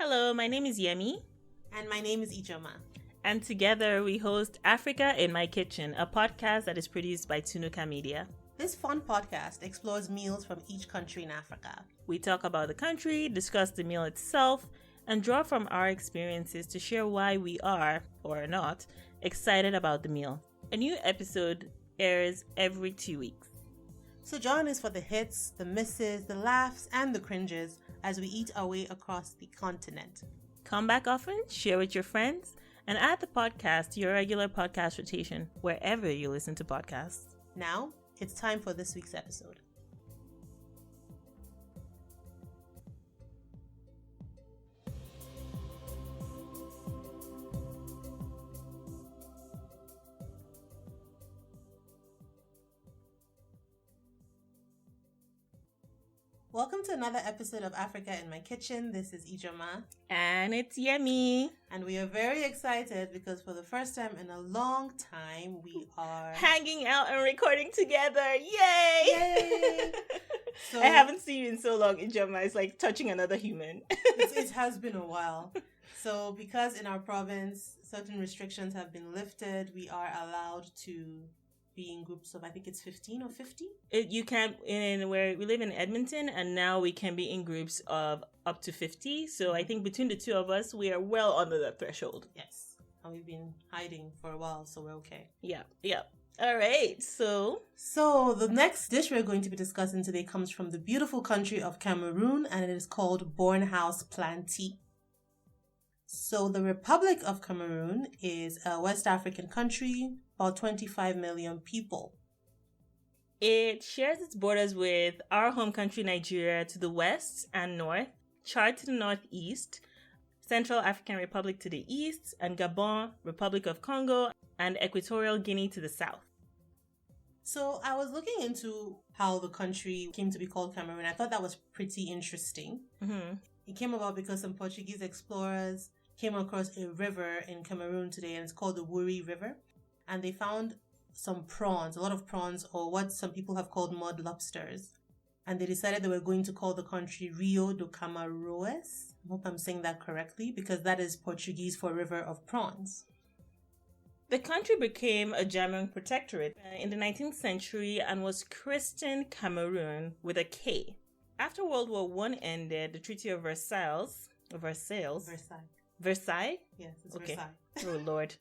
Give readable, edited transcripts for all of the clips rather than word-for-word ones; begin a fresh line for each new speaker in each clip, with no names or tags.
Hello, my name is Yemi.
And my name is Ijoma.
And together we host Africa in My Kitchen, a podcast that is produced by TunukaMedia.
This fun podcast explores meals from each country in Africa.
We talk about the country, discuss the meal itself, and draw from our experiences to share why we are, or not, excited about the meal. A new episode airs every 2 weeks.
So join us for the hits, the misses, the laughs, and the cringes as we eat our way across the continent.
Come back often, share with your friends, and add the podcast to your regular podcast rotation wherever you listen to podcasts.
Now, it's time for this week's episode. Welcome to another episode of Africa in My Kitchen. This is Ijoma.
And it's Yemi.
And we are very excited because for the first time in a long time, we are
hanging out and recording together. Yay!
Yay!
So, I haven't seen you in so long, Ijoma. It's like touching another human.
It has been a while. So because in our province, certain restrictions have been lifted, we are allowed to be in groups of, I think it's 15 or 50.
You can, where we live in Edmonton, and now we can be in groups of up to 50. So I think between the two of us, we are well under that threshold.
Yes. And we've been hiding for a while, so we're okay.
Yeah. All right. So
the next dish we're going to be discussing today comes from the beautiful country of Cameroon, and it is called Bornhouse Planti. So the Republic of Cameroon is a West African country, about 25 million people.
It shares its borders with our home country Nigeria to the west and north, Chad to the northeast, Central African Republic to the east, and Gabon, Republic of Congo, and Equatorial Guinea to the south.
So I was looking into how the country came to be called Cameroon. I thought that was pretty interesting.
Mm-hmm.
It came about because some Portuguese explorers came across a river in Cameroon today, and it's called the Wuri River. And they found some prawns, a lot of prawns, or what some people have called mud lobsters. And they decided they were going to call the country Rio do Camaroes. I hope I'm saying that correctly, because that is Portuguese for river of prawns.
The country became a German protectorate in the 19th century and was christened Cameroon with a K. After World War I ended, the Treaty of Versailles. Versailles?
Yes, it's
okay.
Versailles.
Oh, Lord.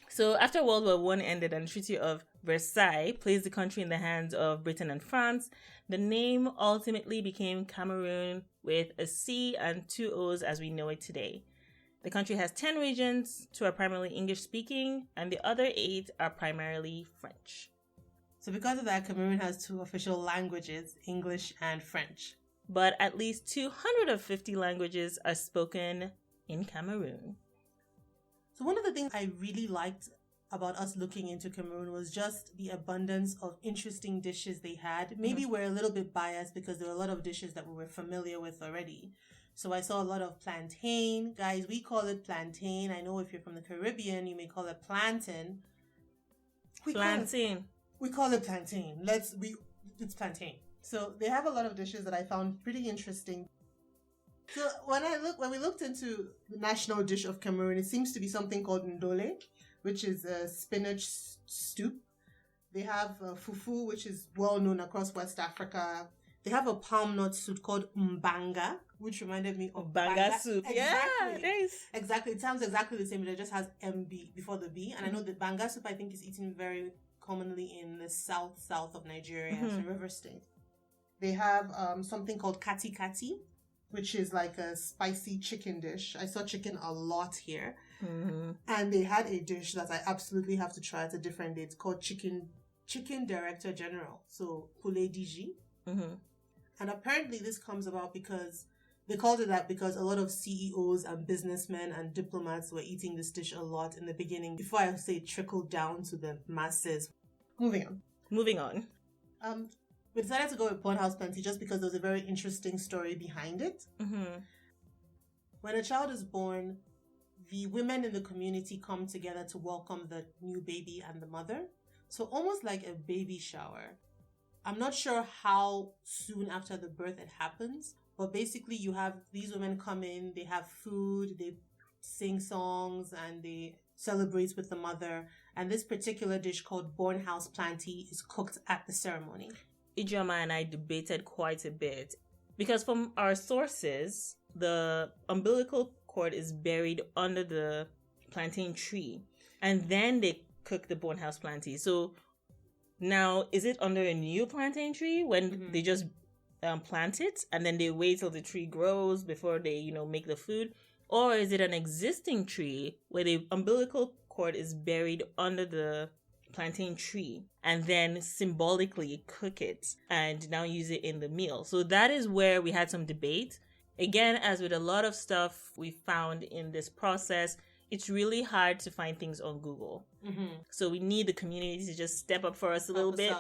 So after World War I ended and the Treaty of Versailles placed the country in the hands of Britain and France, the name ultimately became Cameroon with a C and 2 O's as we know it today. The country has 10 regions, 2 are primarily English-speaking, and the other 8 are primarily French.
So because of that, Cameroon has 2 official languages, English and French.
But at least 250 languages are spoken in Cameroon.
So one of the things I really liked about us looking into Cameroon was just the abundance of interesting dishes they had. Maybe we're a little bit biased because there were a lot of dishes that we were familiar with already. So I saw a lot of plantain. Guys, we call it plantain. I know if you're from the Caribbean, you may call it plantain. We call it plantain. It's plantain. So they have a lot of dishes that I found pretty interesting. So when we looked into the national dish of Cameroon, it seems to be something called ndole, which is a spinach soup. They have fufu, which is well known across West Africa. They have a palm nut soup called mbanga, which reminded me of
banga soup.
Exactly.
Yeah, nice.
Exactly. It sounds exactly the same, but it just has MB before the B. And I know the banga soup, I think, is eaten very commonly in the south of Nigeria, so River State. They have something called kati kati, which is like a spicy chicken dish. I saw chicken a lot here.
Mm-hmm.
And they had a dish that I absolutely have to try at a different day. It's called Chicken Director General. So, poulet DG.
Mm-hmm.
And apparently this comes about because they called it that because a lot of CEOs and businessmen and diplomats were eating this dish a lot in the beginning before I say it trickled down to the masses. Moving on. We decided to go with Bornhouse Planti just because there was a very interesting story behind it.
Mm-hmm.
When a child is born, the women in the community come together to welcome the new baby and the mother. So almost like a baby shower. I'm not sure how soon after the birth it happens, But basically, you have these women come in, they have food, they sing songs, and they celebrate with the mother. And this particular dish called Born House Planti is cooked at the ceremony.
Ijoma and I debated quite a bit because from our sources, the umbilical cord is buried under the plantain tree, and then they cook the Born House Planti. So now, is it under a new plantain tree when they just plant it and then they wait till the tree grows before they, make the food? Or is it an existing tree where the umbilical cord is buried under the plantain tree and then symbolically cook it and now use it in the meal? So that is where we had some debate. Again, as with a lot of stuff we found in this process, it's really hard to find things on Google. So we need the community to just step up for us a little bit.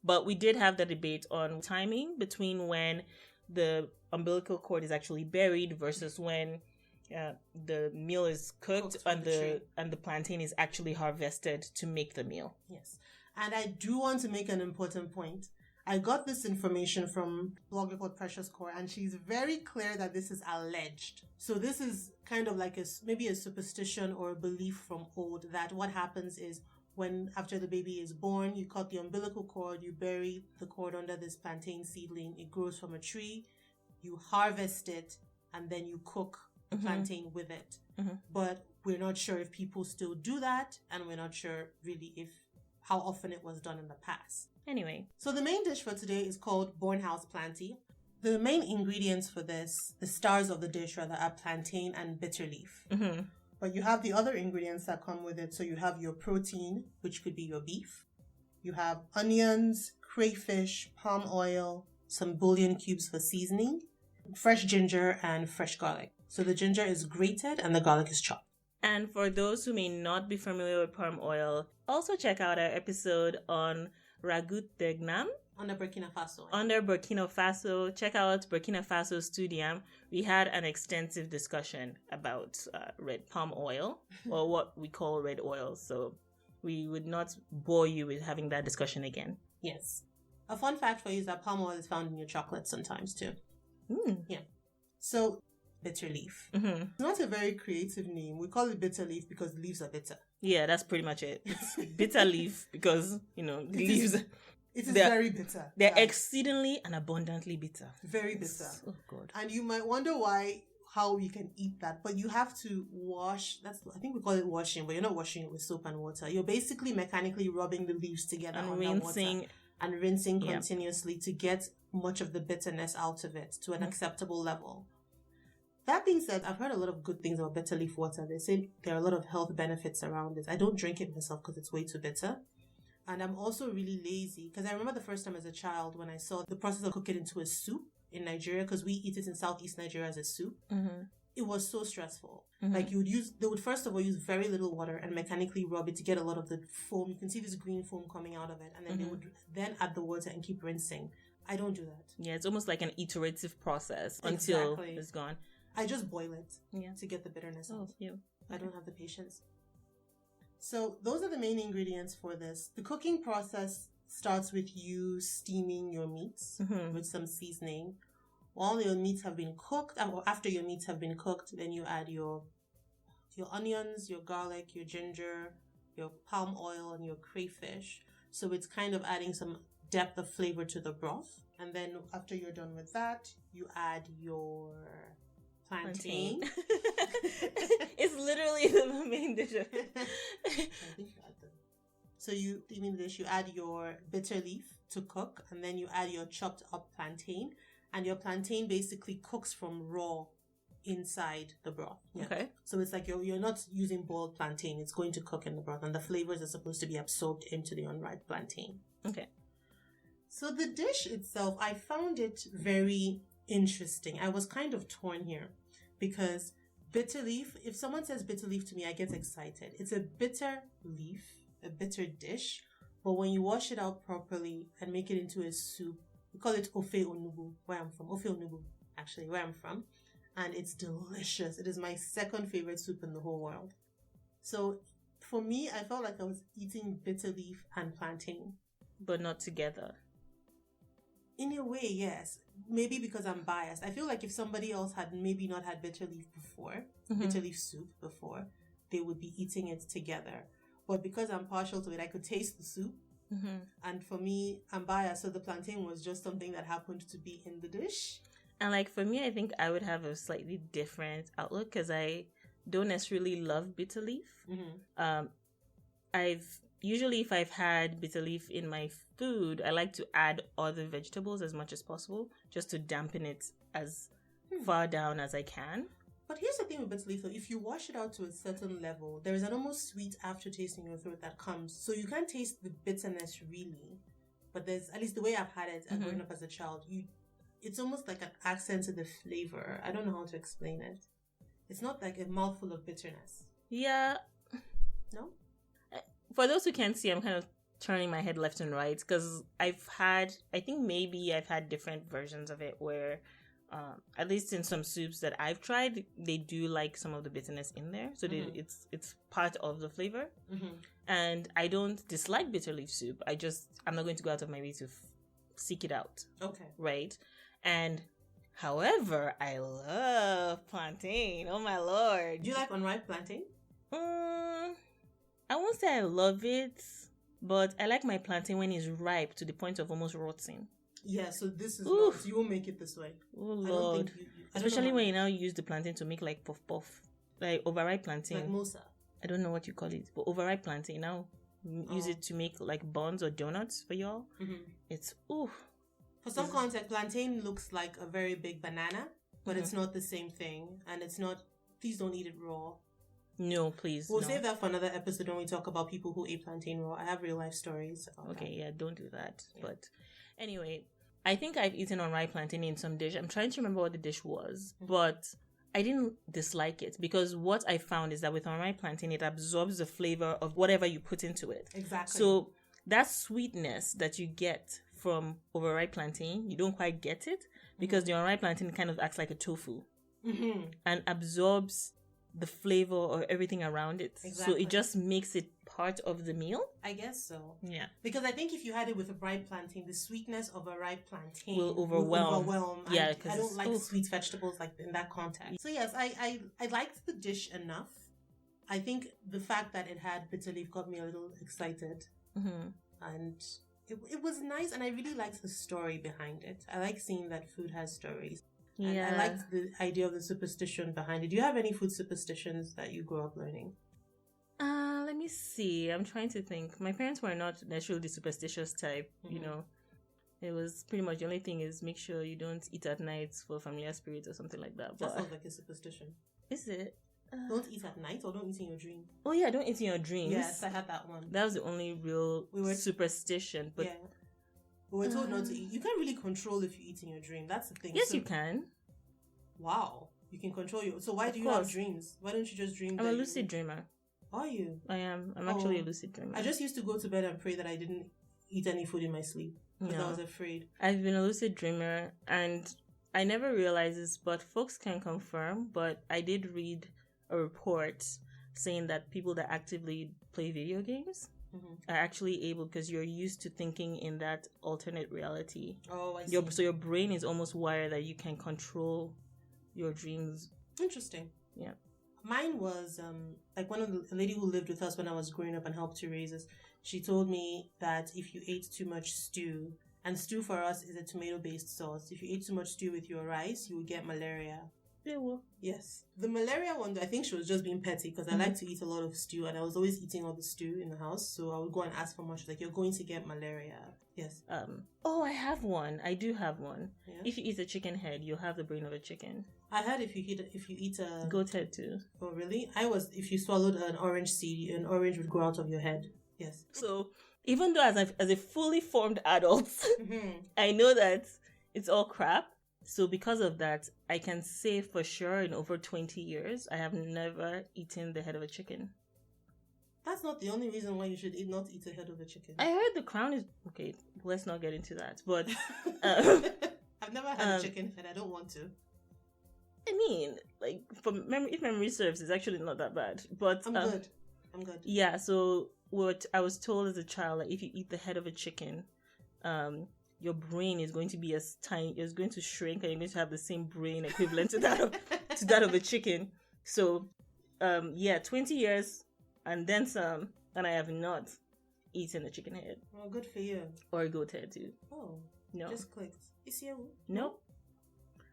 But we did have the debate on timing between when the umbilical cord is actually buried versus when the meal is cooked and the plantain is actually harvested to make the meal.
Yes. And I do want to make an important point. I got this information from a blogger called Precious Core, and she's very clear that this is alleged. So this is kind of like maybe a superstition or a belief from old, that what happens is when after the baby is born, you cut the umbilical cord, you bury the cord under this plantain seedling, it grows from a tree, you harvest it, and then you cook the plantain with it. But we're not sure if people still do that, and we're not sure really how often it was done in the past.
Anyway.
So the main dish for today is called Born House Planti. The main ingredients for this, the stars of the dish rather, are plantain and bitter leaf. But you have the other ingredients that come with it. So you have your protein, which could be your beef. You have onions, crayfish, palm oil, some bouillon cubes for seasoning, fresh ginger, and fresh garlic. So the ginger is grated and the garlic is chopped.
And for those who may not be familiar with palm oil, also check out our episode on Ragout Degnam.
Under Burkina Faso.
Under Burkina Faso. Check out Burkina Faso Studium. We had an extensive discussion about red palm oil, or what we call red oil. So we would not bore you with having that discussion again.
Yes. A fun fact for you is that palm oil is found in your chocolate sometimes too. Yeah. So, bitter leaf. It's not a very creative name. We call it bitter leaf because the leaves are bitter.
Yeah, that's pretty much it. It's bitter leaf because, the leaves...
It is very bitter.
They're exceedingly and abundantly bitter.
Very bitter.
Oh, God.
And you might wonder how you can eat that. But you have to wash. I think we call it washing, but you're not washing it with soap and water. You're basically mechanically rubbing the leaves together
and
rinsing continuously to get much of the bitterness out of it to an acceptable level. That being said, I've heard a lot of good things about bitter leaf water. They say there are a lot of health benefits around it. I don't drink it myself because it's way too bitter. And I'm also really lazy because I remember the first time as a child when I saw the process of cooking it into a soup in Nigeria, because we eat it in Southeast Nigeria as a soup. It was so stressful. Like they would first of all use very little water and mechanically rub it to get a lot of the foam. You can see this green foam coming out of it. And then they would then add the water and keep rinsing. I don't do that.
Yeah, it's almost like an iterative process until it's gone.
I just boil it to get the bitterness out. I don't have the patience. So those are the main ingredients for this. The cooking process starts with you steaming your meats with some seasoning. While your meats have been cooked, or after your meats have been cooked, then you add your onions, your garlic, your ginger, your palm oil, and your crayfish. So it's kind of adding some depth of flavor to the broth. And then after you're done with that, you add your plantain.
It's literally the main dish.
So you steaming the dish, you add your bitter leaf to cook, and then you add your chopped up plantain, and your plantain basically cooks from raw inside the broth.
Okay.
So it's like you're not using boiled plantain, it's going to cook in the broth, and the flavors are supposed to be absorbed into the unripe plantain.
Okay.
So the dish itself, I found it very interesting. I was kind of torn here because bitter leaf, if someone says bitter leaf to me, I get excited. It's a bitter leaf, a bitter dish, but when you wash it out properly and make it into a soup, we call it ofe onubu, where I'm from. Ofe onubu, actually, where I'm from. And it's delicious. It is my second favorite soup in the whole world. So for me, I felt like I was eating bitter leaf and plantain.
But not together.
In a way, yes. Maybe because I'm biased. I feel like if somebody else had maybe not had bitter leaf before, bitter leaf soup before, they would be eating it together. But because I'm partial to it, I could taste the soup. And for me, I'm biased, so the plantain was just something that happened to be in the dish.
And like for me, I think I would have a slightly different outlook because I don't necessarily love bitter leaf. If I've had bitter leaf in my food, I like to add other vegetables as much as possible just to dampen it as far down as I can.
But here's the thing with bitter leaf, though. If you wash it out to a certain level, there is an almost sweet aftertaste in your throat that comes. So you can't taste the bitterness really. But there's, at least the way I've had it growing up as a child, it's almost like an accent to the flavor. I don't know how to explain it. It's not like a mouthful of bitterness.
Yeah.
No?
For those who can't see, I'm kind of turning my head left and right because I think maybe I've had different versions of it where, at least in some soups that I've tried, they do like some of the bitterness in there. So it's part of the flavor. And I don't dislike bitter leaf soup. I'm not going to go out of my way to seek it out. Okay. Right? And however, I love plantain. Oh my Lord.
Do you like unripe plantain?
I won't say I love it, but I like my plantain when it's ripe to the point of almost rotting.
Yeah, so this is not, you won't make it this way.
Oh Lord. Especially when you now use the plantain to make like puff puff. Like overripe plantain.
Like mosa.
I don't know what you call it, but overripe plantain now use it to make like buns or donuts for y'all. It's
For some context, plantain looks like a very big banana, but it's not the same thing. And it's not, please don't eat it raw.
No, please.
We'll save that for another episode when we talk about people who ate plantain raw. I have real life stories about that.
Yeah, don't do that. Yeah. But anyway, I think I've eaten unripe plantain in some dish. I'm trying to remember what the dish was, but I didn't dislike it because what I found is that with unripe plantain, it absorbs the flavor of whatever you put into it.
Exactly.
So that sweetness that you get from overripe plantain, you don't quite get it because the unripe plantain kind of acts like a tofu and absorbs the flavor or everything around it. Exactly. So it just makes it part of the meal.
I guess so.
Yeah.
Because I think if you had it with a ripe plantain, the sweetness of a ripe plantain
will overwhelm.
Yeah, because I don't like sweet vegetables like in that context. So yes, I liked the dish enough. I think the fact that it had bitter leaf got me a little excited. And it was nice, and I really liked the story behind it. I like seeing that food has stories. Yeah. And I liked the idea of the superstition behind it. Do you have any food superstitions that you grew up learning?
Let me see. I'm trying to think. My parents were not necessarily the superstitious type, you know. It was pretty much the only thing is make sure you don't eat at night for familiar spirits or something like that.
That sounds like a superstition.
Is it?
Don't eat at night or don't eat in your dream.
Oh yeah, don't eat in your dreams.
Yes, I had that one.
That was the only real superstition. But
we were told not to eat. You can't really control if you eat in your dream. That's the thing.
Yes, you can.
Wow. You can control your... So why do you have dreams? Why don't you just dream?
I'm a lucid dreamer.
Are you?
I am. I'm actually a lucid dreamer.
I just used to go to bed and pray that I didn't eat any food in my sleep because I was afraid.
I've been a lucid dreamer and I never realized this, but folks can confirm, but I did read a report saying that people that actively play video games are actually able, because you're used to thinking in that alternate reality.
Oh, I see.
So your brain is almost wired that you can control your dreams.
Interesting.
Yeah.
Mine was like a lady who lived with us when I was growing up and helped to raise us. She told me that if you ate too much stew, and stew for us is a tomato-based sauce. If you ate too much stew with your rice, you would get malaria.
Yeah, well.
Yes. The malaria one, I think she was just being petty because I like to eat a lot of stew and I was always eating all the stew in the house. So I would go and ask for more. She's like, you're going to get malaria. Yes.
Oh, I have one. I do have one.
Yeah.
If you eat a chicken head, you'll have the brain of a chicken.
I heard if you eat a...
Goat head too.
Oh, really? If you swallowed an orange seed, an orange would grow out of your head. Yes.
So even though as a fully formed adult, I know that it's all crap. So because of that, I can say for sure in over 20 years, I have never eaten the head of a chicken.
That's not the only reason why you should not eat the head of a chicken.
I heard the crown is... Okay, let's not get into that. But
I've never had a chicken head. I don't want to.
I mean, like, if memory serves, it's actually not that bad. But
I'm good.
Yeah, so what I was told as a child, like, if you eat the head of a chicken, your brain is going to be as tiny, it's going to shrink, and you're going to have the same brain equivalent to that of a chicken. So, 20 years and then some, and I have not eaten a chicken head.
Well, good for you.
Or a goat head too.
Oh,
no,
just clicked. Isiewu?
No,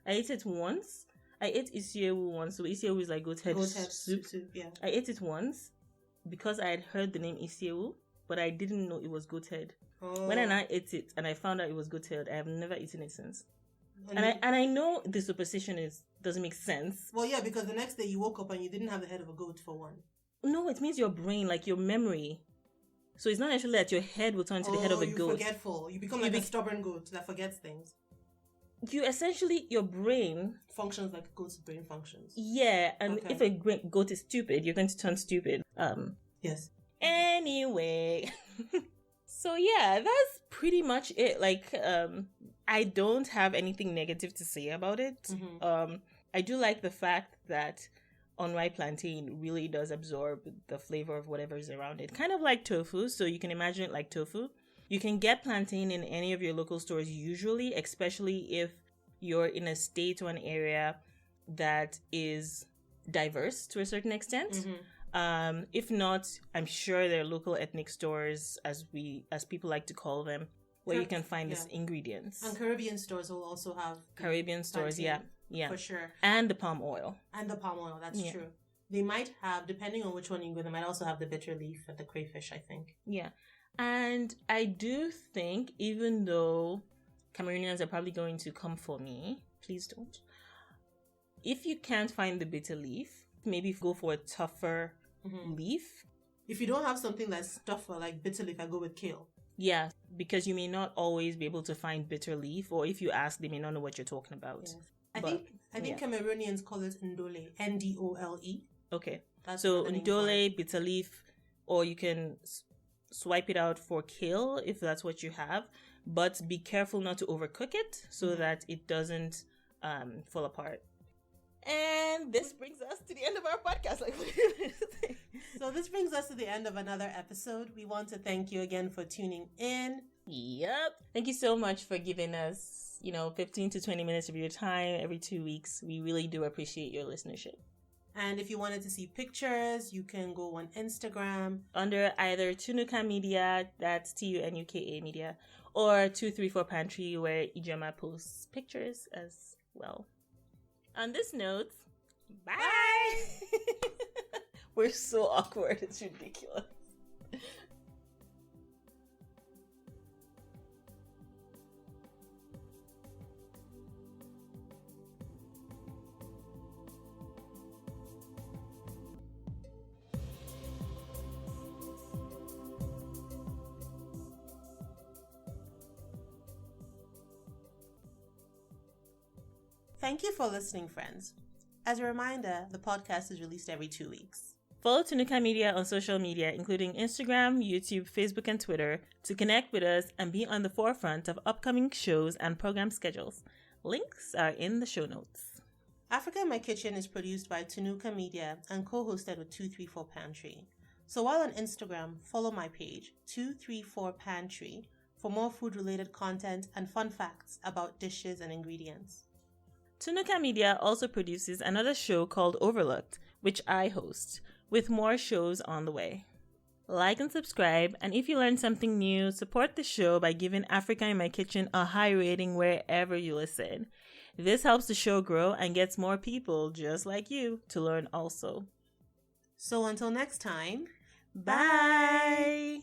I ate it once. I ate Isiewu once. So Isiewu is like goat head soup.
Yeah.
I ate it once because I had heard the name Isiewu, but I didn't know it was goat head.
Oh.
When I ate it and I found out it was goat head, I have never eaten it since. And I know the superstition doesn't make sense.
Well, yeah, because the next day you woke up and you didn't have the head of a goat for one.
No, it means your brain, like your memory. So it's not necessarily that your head will turn to the head of a goat.
You're forgetful. You become like a stubborn goat that forgets things.
You essentially, your brain
functions like a goat's brain functions.
Yeah, and if a goat is stupid, you're going to turn stupid.
Yes.
Anyway. So yeah, that's pretty much it. Like, I don't have anything negative to say about it.
Mm-hmm.
I do like the fact that unripe plantain really does absorb the flavor of whatever is around it. Kind of like tofu, so you can imagine it like tofu. You can get plantain in any of your local stores usually, especially if you're in a state or an area that is diverse to a certain extent.
Mm-hmm.
If not, I'm sure there are local ethnic stores, as people like to call them, where you can find these ingredients.
And Caribbean stores will also have
Caribbean stores, yeah,
for sure.
And the palm oil.
That's true. They might have, depending on which one you go, they might also have the bitter leaf and the crayfish, I think.
Yeah. And I do think, even though Cameroonians are probably going to come for me, please don't. If you can't find the bitter leaf, maybe go for a tougher leaf.
If you don't have something that's tougher, like bitter leaf, I go with kale.
Yeah, because you may not always be able to find bitter leaf, or if you ask, they may not know what you're talking about.
Yes. I think Cameroonians call it ndole, Ndole.
Okay. So ndole, bitter leaf, or you can swipe it out for kale if that's what you have, but be careful not to overcook it so that it doesn't fall apart. And this brings us to the end of our podcast.
So this brings us to the end of another episode. We want to thank you again for tuning in.
Yep. Thank you so much for giving us, 15 to 20 minutes of your time every 2 weeks. We really do appreciate your listenership.
And if you wanted to see pictures, you can go on Instagram.
Under either TunukaMedia, that's TUNUKA Media, or 234 Pantry, where Ijama posts pictures as well. On this note, bye! We're so awkward, it's ridiculous.
Thank you for listening, friends. As a reminder, the podcast is released every 2 weeks.
Follow TunukaMedia on social media, including Instagram, YouTube, Facebook, and Twitter, to connect with us and be on the forefront of upcoming shows and program schedules. Links are in the show notes.
Africa in My Kitchen is produced by TunukaMedia and co-hosted with 234 Pantry. So while on Instagram, follow my page, 234 Pantry, for more food-related content and fun facts about dishes and ingredients.
TunukaMedia also produces another show called Overlooked, which I host, with more shows on the way. Like and subscribe, and if you learn something new, support the show by giving Africa in My Kitchen a high rating wherever you listen. This helps the show grow and gets more people just like you to learn also.
So until next time,
bye!